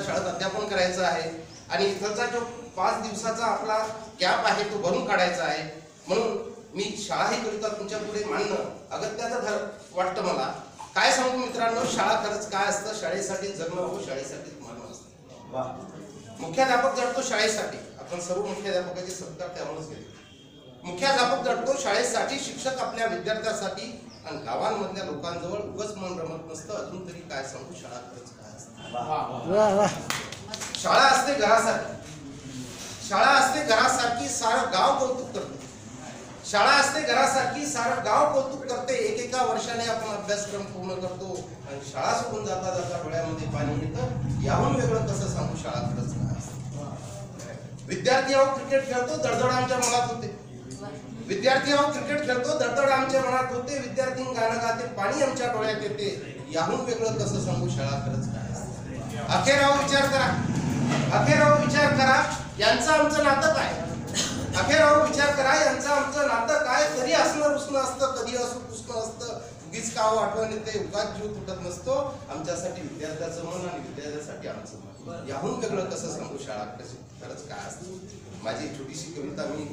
शाळेत अध्यापन करायचं आहे आणि इथलचा जो 5 दिवसाचा आपला कॅप आहे तो भरून काढायचा आहे। म्हणून मी शाळा ही करिता तुमच्या पुढे मांडणं अगत्याचं वाटतं मला। काय सांगू मित्रांनो, शाळा खरंच काय असतं, शाळेसाठी जगणं हो, शाळेसाठी मरणं असतं। मुख्याध्यापक जडतो शाळेसाठी, आपण सर्व मुख्याध्यापकाचे सत्कार त्यामुळेच केले। मुख्याध्यापक जडतो शाळेसाठी, शिक्षक आपल्या विद्यार्थ्यांसाठी आणि गावांमधल्या लोकांजवळ उगाच मन रमत नसतं। अजून तरी काय सांगू, शाळा खरंच काय असते। शाळा असते घरासाठी, शाळा असते घरासारखी, सारं गाव कौतुक करते। शाळा असते घरासारखी, सारं गाव कौतुक करते। एकेका वर्षाने आपण अभ्यासक्रम पूर्ण करतो आणि शाळा सोडून जाता जाता डोळ्यामध्ये पाणी येतं। याहून वेगळं कसं सांगू, शाळा खरंच काय असते। विद्यार्थी अहो क्रिकेट खेळतो, धडधड आमच्या मनात होते। विद्यार्थी अहो क्रिकेट खेळतो, धडधड आमच्या मनात होते। विद्यार्थी गाणं गाते, पाणी आमच्या डोळ्यात येते। याहून वेगळं कसं सांगू, शाळा खरंच काय असते। अखेर अहो विचार करा, अखेर अहो विचार करा, यांचं आमचं नातं काय। अखेर अहो विचार करा, यांचं आमचं नातं काय। कधी असणं रुसणं असतं, कधी असं पुसणं असतं। उगीच काव आठवण येते, उगाच जीव तुटत नसतो। आमच्यासाठी विद्यार्थ्याचं मन आणि विद्यार्थ्यासाठी आमचं मन, याहून वेगळं कसं सांगू, शाळा खरंच काय असतं। माझी छोटीशी कविता मी